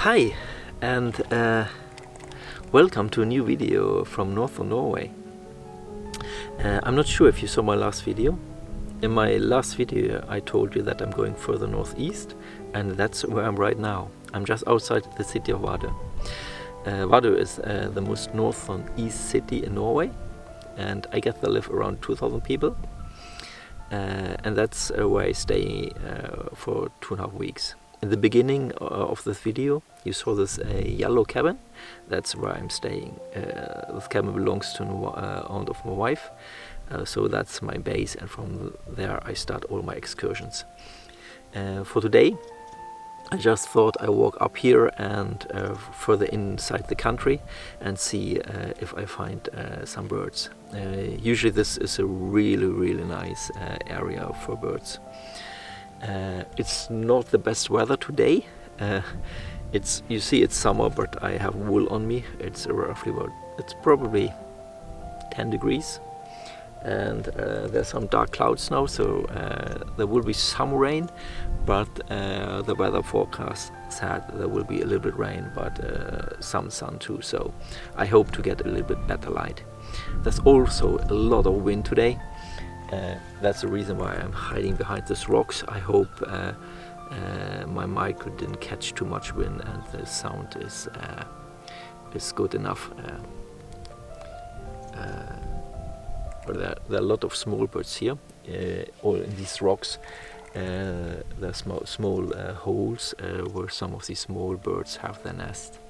Hi, and welcome to a new video from northern Norway. I'm not sure if you saw my last video. In my last video I told you that I'm going further northeast, and that's where I'm right now. I'm just outside the city of Vardø. Vardø is the most northern east city in Norway, and I guess there live around 2,000 people. And that's where I stay for 2.5 weeks. In the beginning of this video you saw this yellow cabin. That's where I'm staying. This cabin belongs to an aunt of my wife, so that's my base, and from there I start all my excursions. For today I just thought I walk up here and further inside the country and see if I find some birds. Usually this is a really nice area for birds. It's not the best weather today. You see it's summer, but I have wool on me. It's roughly it's probably 10 degrees, and there's some dark clouds now, so there will be some rain, but the weather forecast said there will be a little bit rain, but some sun too, so I hope to get a little bit better light. There's also a lot of wind today. That's the reason why I'm hiding behind these rocks. I hope my mic didn't catch too much wind and the sound is good enough. But there are a lot of small birds here, all in these rocks. There are small holes where some of these small birds have their nest.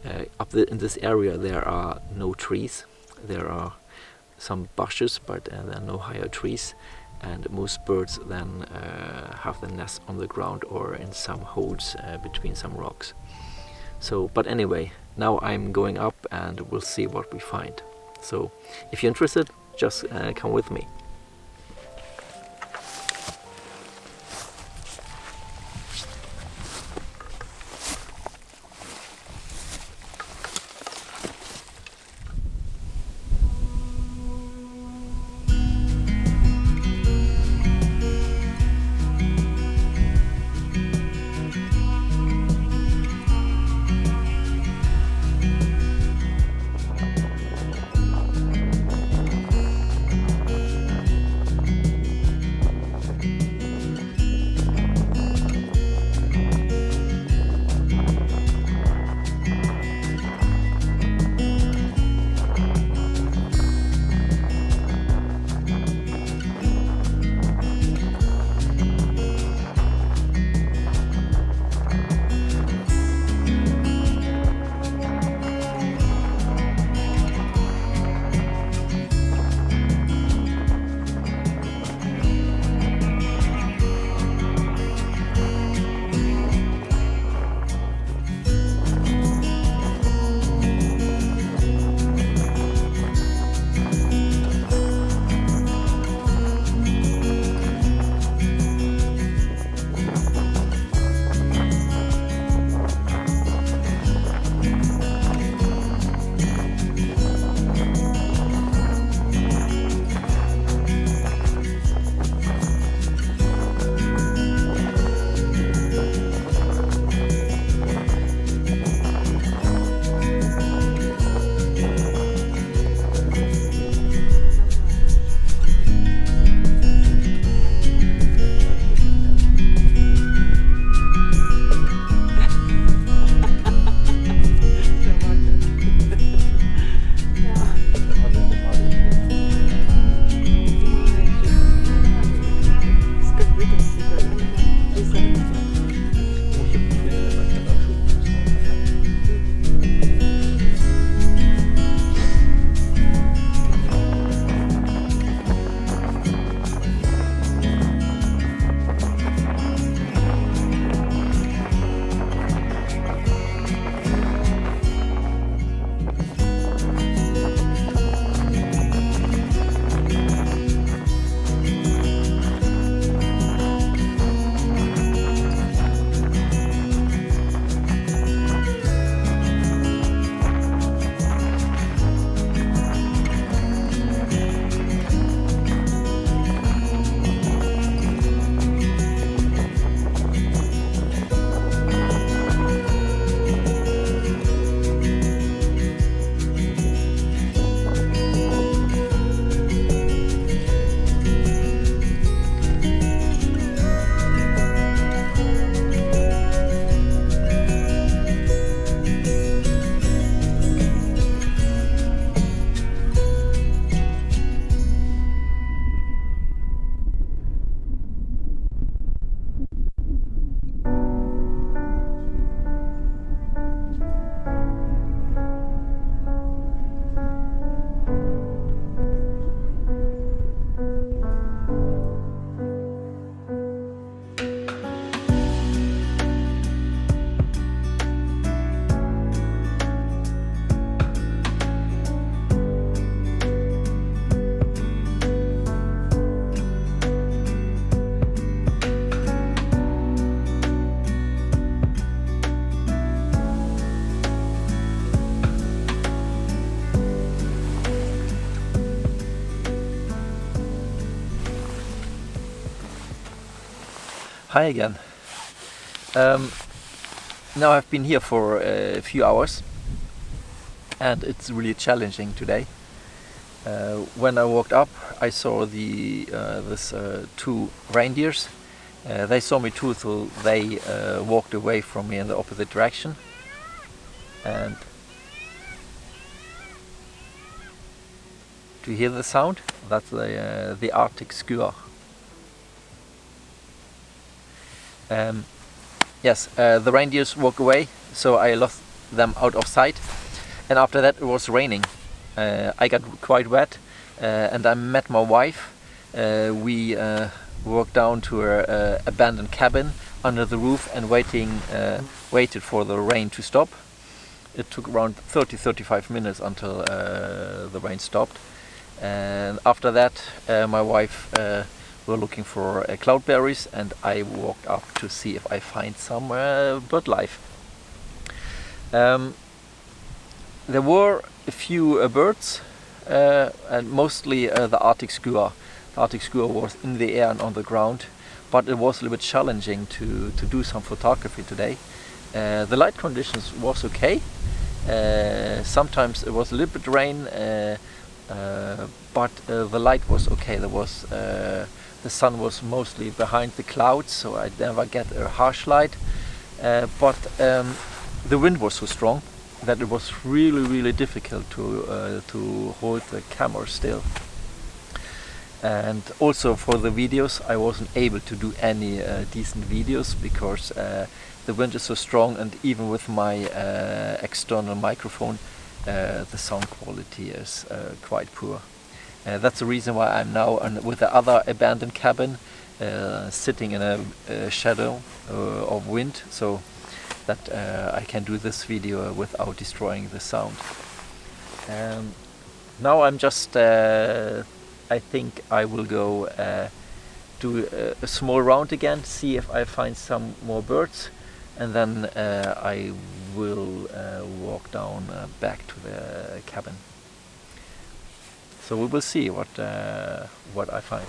In this area there are no trees. There are some bushes, but there are no higher trees, and most birds then have the nest on the ground or in some holes between some rocks. So, but anyway, now I'm going up and we'll see what we find. So if you're interested, just come with me. Hi again. Now I've been here for a few hours and it's really challenging today. When I walked up I saw this two reindeers. They saw me too, so they walked away from me in the opposite direction. And do you hear the sound? That's the Arctic skua. Yes, the reindeers walked away, so I lost them out of sight. And after that it was raining. I got quite wet and I met my wife. We walked down to her abandoned cabin under the roof and waited for the rain to stop. It took around 30-35 minutes until the rain stopped. And after that my wife were looking for cloudberries, and I walked up to see if I find some bird life. There were a few birds, and mostly the Arctic skua. The Arctic skua was in the air and on the ground, but it was a little bit challenging to do some photography today. The light conditions was okay. Sometimes it was a little bit rain, but the light was okay. There was the sun was mostly behind the clouds, so I never get a harsh light. But the wind was so strong that it was really difficult to hold the camera still. And also for the videos I wasn't able to do any decent videos because the wind is so strong, and even with my external microphone the sound quality is quite poor. That's the reason why I'm now with the other abandoned cabin, sitting in a shadow of wind, so that I can do this video without destroying the sound. Now I'm just, I think I will go do a small round again, see if I find some more birds, and then I will walk down back to the cabin. So we will see what I find.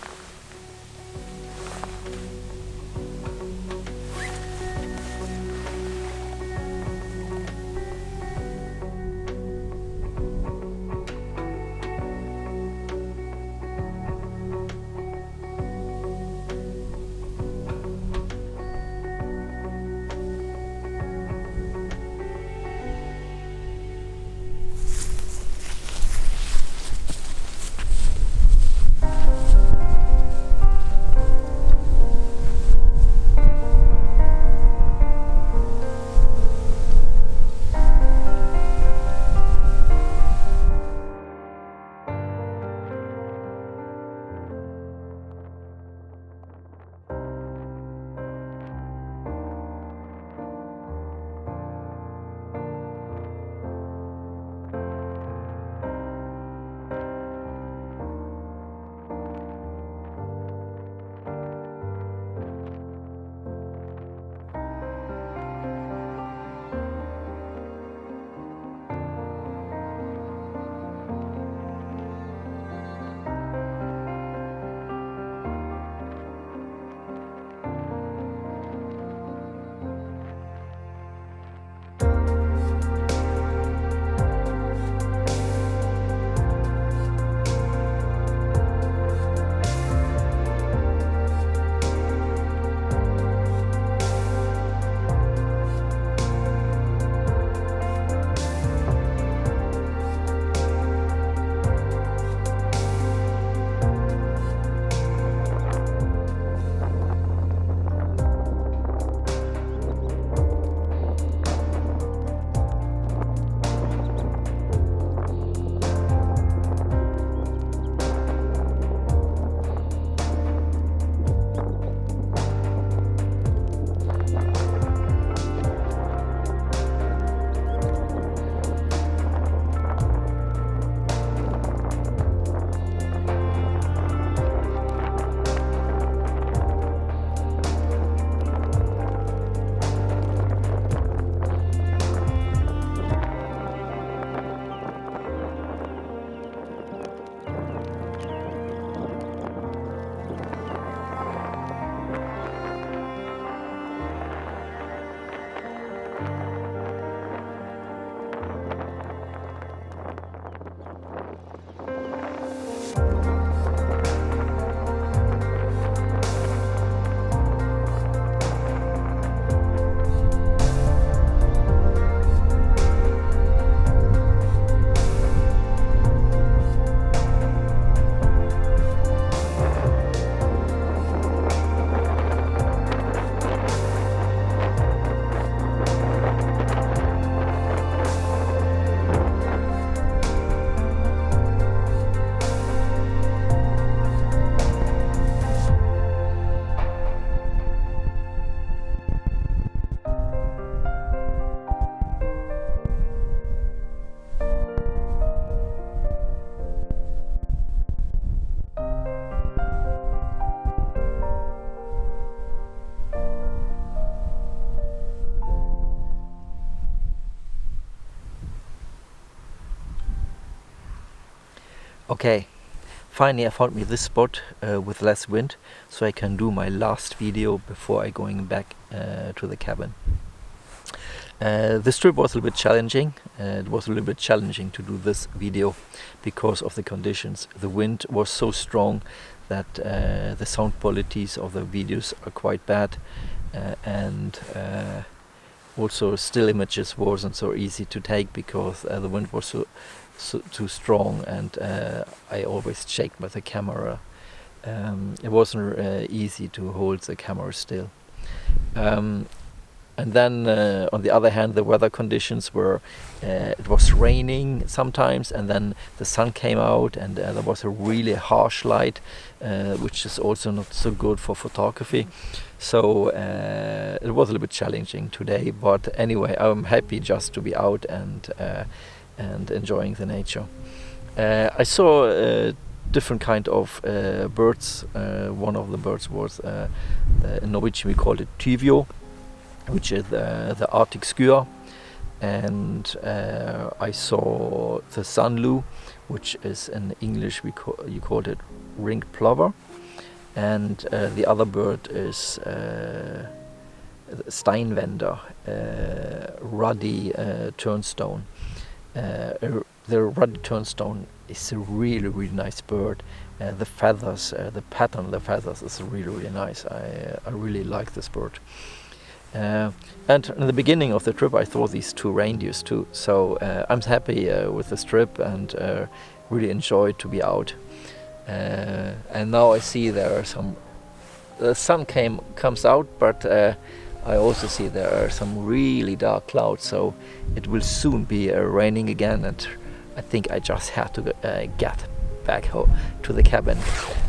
Okay, finally I found me this spot with less wind, so I can do my last video before I going back to the cabin. This trip was a little bit challenging. It was a little bit challenging to do this video because of the conditions. The wind was so strong that the sound qualities of the videos are quite bad, and also still images wasn't so easy to take because the wind was so too strong, and I always checked with the camera. It wasn't easy to hold the camera still. And then on the other hand, the weather conditions were, it was raining sometimes, and then the sun came out, and there was a really harsh light, which is also not so good for photography. So it was a little bit challenging today, but anyway, I'm happy just to be out and enjoying the nature. I saw different kind of birds. One of the birds was, in Norwegian we call it Trevor, which is the Arctic skua, and I saw the sundew, which is in English you call it ringed plover, and the other bird is steinvender, ruddy turnstone. The ruddy turnstone is a really nice bird. The feathers, the pattern of the feathers is really nice. I really like this bird. And in the beginning of the trip I saw these two reindeers too, so I'm happy with this trip and really enjoyed to be out. And now I see there are some, the sun comes out, but I also see there are some really dark clouds, so it will soon be raining again, and I think I just have to get back home to the cabin.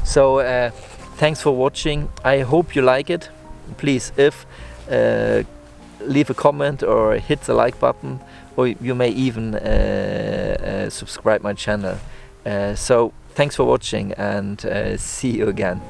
So thanks for watching. I hope you like it. Please, leave a comment or hit the like button, or you may even subscribe my channel. So thanks for watching, and see you again.